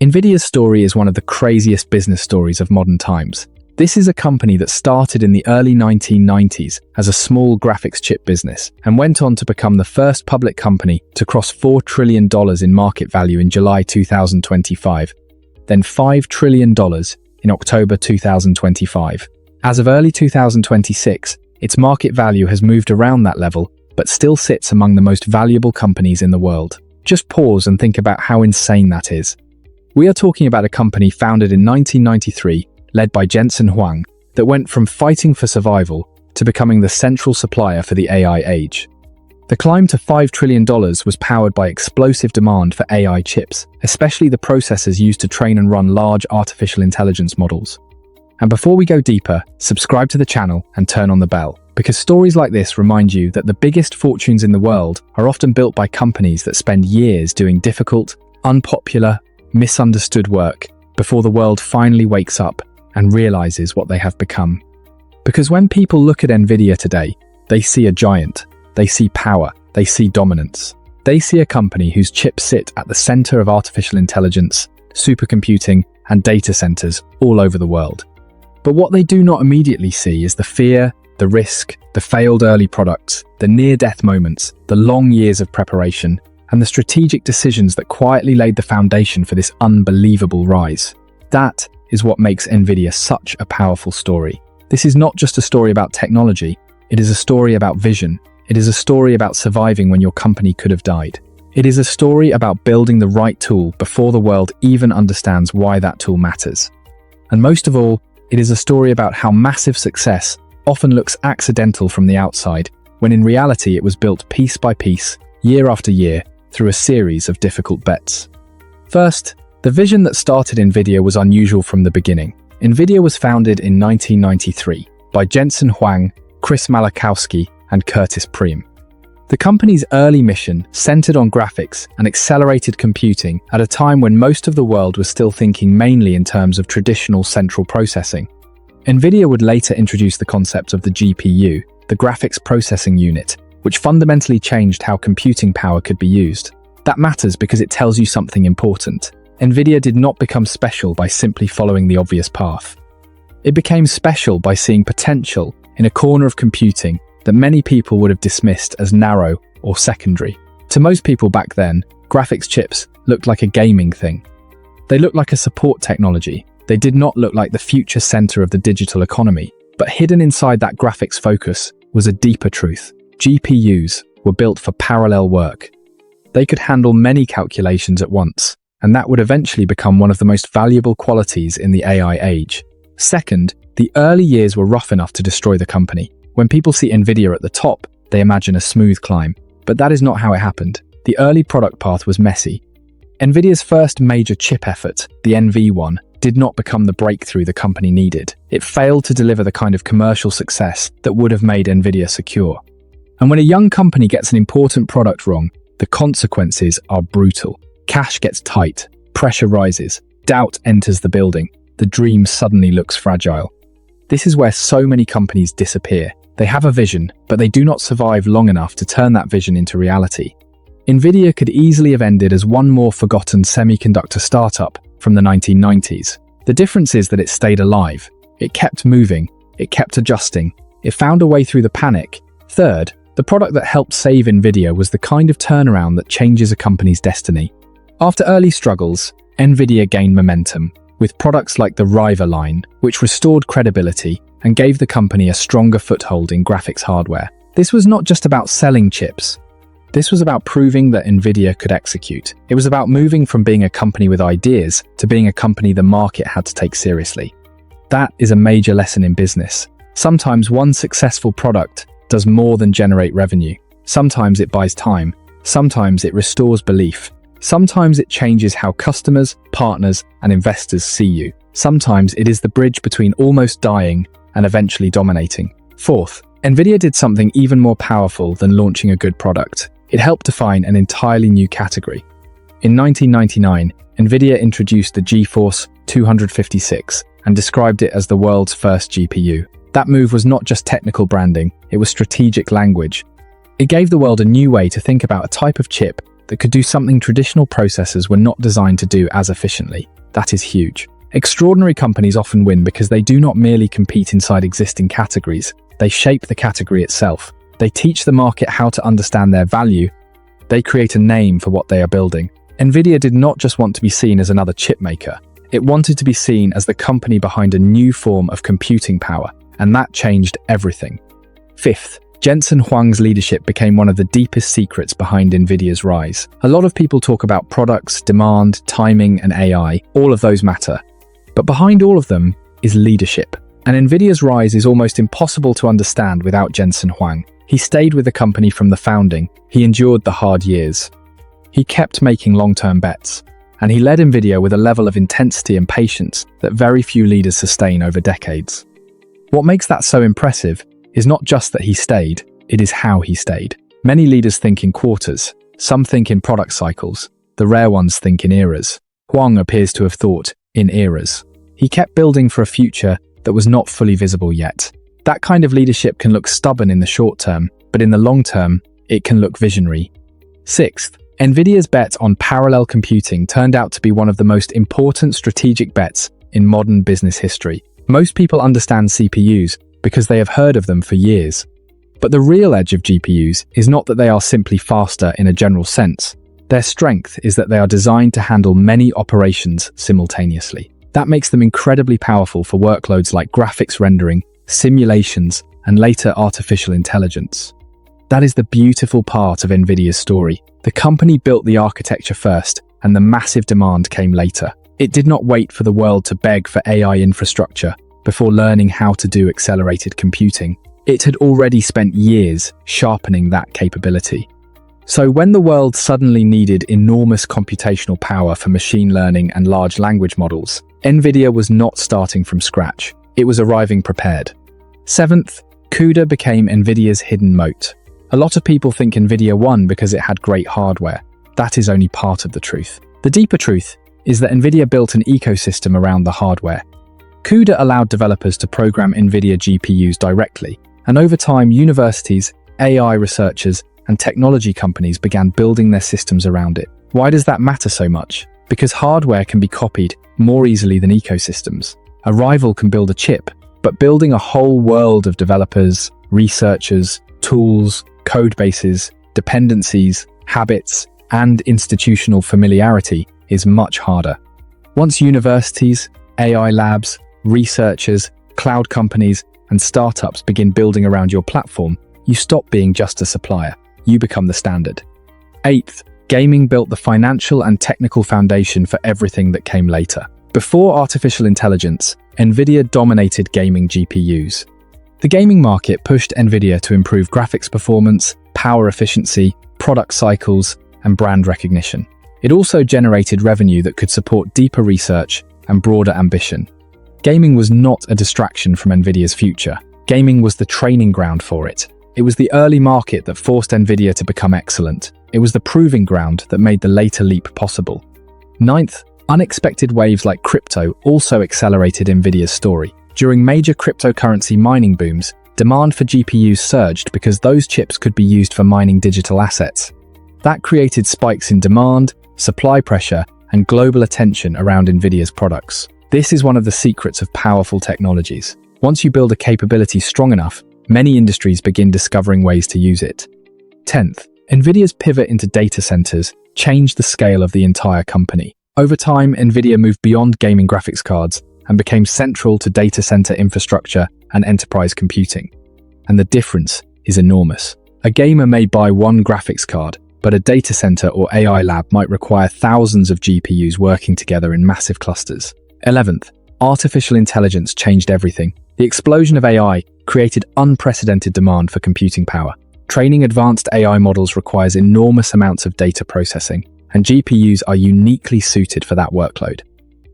Nvidia's story is one of the craziest business stories of modern times. This is a company that started in the early 1990s as a small graphics chip business and went on to become the first public company to cross $4 trillion in market value in July 2025, then $5 trillion in October 2025. As of early 2026, its market value has moved around that level, but still sits among the most valuable companies in the world. Just pause and think about how insane that is. We are talking about a company founded in 1993, led by Jensen Huang, that went from fighting for survival to becoming the central supplier for the AI age. The climb to $5 trillion was powered by explosive demand for AI chips, especially the processors used to train and run large artificial intelligence models. And before we go deeper, subscribe to the channel and turn on the bell, because stories like this remind you that the biggest fortunes in the world are often built by companies that spend years doing difficult, unpopular, misunderstood work before the world finally wakes up and realizes what they have become. Because when people look at Nvidia today, they see a giant, they see power, they see dominance. They see a company whose chips sit at the center of artificial intelligence, supercomputing, and data centers all over the world. But what they do not immediately see is the fear, the risk, the failed early products, the near-death moments, the long years of preparation, and the strategic decisions that quietly laid the foundation for this unbelievable rise. That is what makes Nvidia such a powerful story. This is not just a story about technology, it is a story about vision. It is a story about surviving when your company could have died. It is a story about building the right tool before the world even understands why that tool matters. And most of all, it is a story about how massive success often looks accidental from the outside, when in reality it was built piece by piece, year after year, through a series of difficult bets. First, the vision that started Nvidia was unusual from the beginning. Nvidia was founded in 1993 by Jensen Huang, Chris Malachowski, and Curtis Priem. The company's early mission centered on graphics and accelerated computing at a time when most of the world was still thinking mainly in terms of traditional central processing. Nvidia would later introduce the concept of the GPU, the graphics processing unit, which fundamentally changed how computing power could be used. That matters because it tells you something important. Nvidia did not become special by simply following the obvious path. It became special by seeing potential in a corner of computing that many people would have dismissed as narrow or secondary. To most people back then, graphics chips looked like a gaming thing. They looked like a support technology. They did not look like the future center of the digital economy. But hidden inside that graphics focus was a deeper truth. GPUs were built for parallel work. They could handle many calculations at once, and that would eventually become one of the most valuable qualities in the AI age. Second, the early years were rough enough to destroy the company. When people see Nvidia at the top, they imagine a smooth climb. But that is not how it happened. The early product path was messy. Nvidia's first major chip effort, the NV1, did not become the breakthrough the company needed. It failed to deliver the kind of commercial success that would have made Nvidia secure. And when a young company gets an important product wrong, the consequences are brutal. Cash gets tight, pressure rises, doubt enters the building, the dream suddenly looks fragile. This is where so many companies disappear. They have a vision, but they do not survive long enough to turn that vision into reality. Nvidia could easily have ended as one more forgotten semiconductor startup from the 1990s. The difference is that it stayed alive. It kept moving. It kept adjusting. It found a way through the panic. Third, the product that helped save Nvidia was the kind of turnaround that changes a company's destiny. After early struggles, Nvidia gained momentum, with products like the Riva line, which restored credibility and gave the company a stronger foothold in graphics hardware. This was not just about selling chips. This was about proving that Nvidia could execute. It was about moving from being a company with ideas to being a company the market had to take seriously. That is a major lesson in business. Sometimes one successful product does more than generate revenue. Sometimes it buys time. Sometimes it restores belief. Sometimes it changes how customers, partners, and investors see you. Sometimes it is the bridge between almost dying and eventually dominating. Fourth, Nvidia did something even more powerful than launching a good product. It helped define an entirely new category. In 1999, Nvidia introduced the GeForce 256 and described it as the world's first GPU. That move was not just technical branding, it was strategic language. It gave the world a new way to think about a type of chip that could do something traditional processors were not designed to do as efficiently. That is huge. Extraordinary companies often win because they do not merely compete inside existing categories. They shape the category itself. They teach the market how to understand their value. They create a name for what they are building. Nvidia did not just want to be seen as another chip maker. It wanted to be seen as the company behind a new form of computing power, and that changed everything. Fifth, Jensen Huang's leadership became one of the deepest secrets behind Nvidia's rise. A lot of people talk about products, demand, timing, and AI. All of those matter. But behind all of them is leadership. And Nvidia's rise is almost impossible to understand without Jensen Huang. He stayed with the company from the founding. He endured the hard years. He kept making long-term bets. And he led Nvidia with a level of intensity and patience that very few leaders sustain over decades. What makes that so impressive is not just that he stayed, it is how he stayed. Many leaders think in quarters, some think in product cycles, the rare ones think in eras. Huang appears to have thought in eras. He kept building for a future that was not fully visible yet. That kind of leadership can look stubborn in the short term, but in the long term, it can look visionary. Sixth, Nvidia's bet on parallel computing turned out to be one of the most important strategic bets in modern business history. Most people understand CPUs because they have heard of them for years. But the real edge of GPUs is not that they are simply faster in a general sense. Their strength is that they are designed to handle many operations simultaneously. That makes them incredibly powerful for workloads like graphics rendering, simulations, and later artificial intelligence. That is the beautiful part of Nvidia's story. The company built the architecture first, and the massive demand came later. It did not wait for the world to beg for AI infrastructure before learning how to do accelerated computing. It had already spent years sharpening that capability. So when the world suddenly needed enormous computational power for machine learning and large language models, Nvidia was not starting from scratch. It was arriving prepared. Seventh, CUDA became Nvidia's hidden moat. A lot of people think Nvidia won because it had great hardware. That is only part of the truth. The deeper truth is that Nvidia built an ecosystem around the hardware. CUDA allowed developers to program Nvidia GPUs directly, and over time, universities, AI researchers, and technology companies began building their systems around it. Why does that matter so much? Because hardware can be copied more easily than ecosystems. A rival can build a chip, but building a whole world of developers, researchers, tools, code bases, dependencies, habits, and institutional familiarity is much harder. Once universities, AI labs, researchers, cloud companies, and startups begin building around your platform, you stop being just a supplier. You become the standard. Eighth, gaming built the financial and technical foundation for everything that came later. Before artificial intelligence, Nvidia dominated gaming GPUs. The gaming market pushed Nvidia to improve graphics performance, power efficiency, product cycles, and brand recognition. It also generated revenue that could support deeper research and broader ambition. Gaming was not a distraction from Nvidia's future. Gaming was the training ground for it. It was the early market that forced Nvidia to become excellent. It was the proving ground that made the later leap possible. Ninth, unexpected waves like crypto also accelerated Nvidia's story. During major cryptocurrency mining booms, demand for GPUs surged because those chips could be used for mining digital assets. That created spikes in demand, supply pressure, and global attention around Nvidia's products. This is one of the secrets of powerful technologies. Once you build a capability strong enough, many industries begin discovering ways to use it. 10th, Nvidia's pivot into data centers changed the scale of the entire company. Over time, Nvidia moved beyond gaming graphics cards and became central to data center infrastructure and enterprise computing. And the difference is enormous. A gamer may buy one graphics card, but a data center or AI lab might require thousands of GPUs working together in massive clusters. 11th, artificial intelligence changed everything. The explosion of AI created unprecedented demand for computing power. Training advanced AI models requires enormous amounts of data processing, and GPUs are uniquely suited for that workload.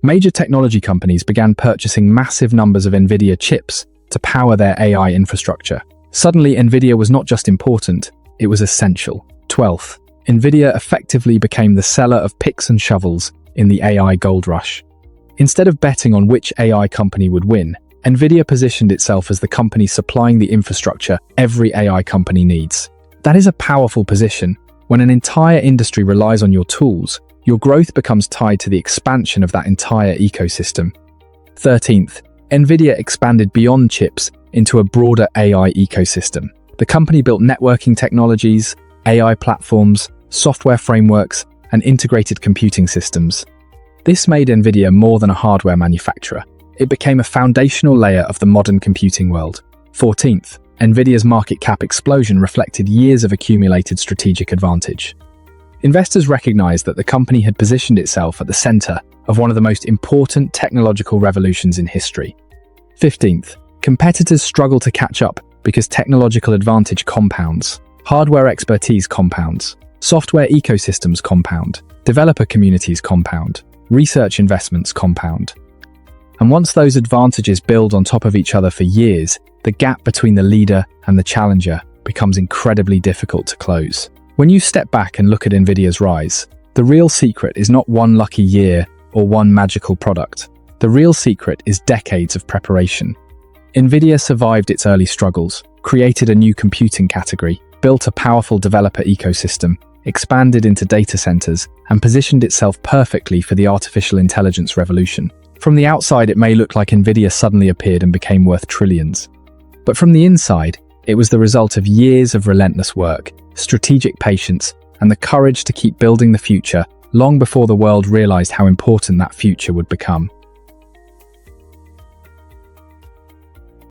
Major technology companies began purchasing massive numbers of Nvidia chips to power their AI infrastructure. Suddenly, Nvidia was not just important, it was essential. 12th, Nvidia effectively became the seller of picks and shovels in the AI gold rush. Instead of betting on which AI company would win, Nvidia positioned itself as the company supplying the infrastructure every AI company needs. That is a powerful position. When an entire industry relies on your tools, your growth becomes tied to the expansion of that entire ecosystem. 13th, Nvidia expanded beyond chips into a broader AI ecosystem. The company built networking technologies, AI platforms, software frameworks, and integrated computing systems. This made Nvidia more than a hardware manufacturer. It became a foundational layer of the modern computing world. 14th, Nvidia's market cap explosion reflected years of accumulated strategic advantage. Investors recognized that the company had positioned itself at the center of one of the most important technological revolutions in history. 15th, competitors struggle to catch up because technological advantage compounds, hardware expertise compounds, software ecosystems compound, developer communities compound, research investments compound. And once those advantages build on top of each other for years, the gap between the leader and the challenger becomes incredibly difficult to close. When you step back and look at Nvidia's rise, the real secret is not one lucky year or one magical product. The real secret is decades of preparation. Nvidia survived its early struggles, created a new computing category, built a powerful developer ecosystem, expanded into data centers, and positioned itself perfectly for the artificial intelligence revolution. From the outside, it may look like Nvidia suddenly appeared and became worth trillions. But from the inside, it was the result of years of relentless work, strategic patience, and the courage to keep building the future long before the world realized how important that future would become.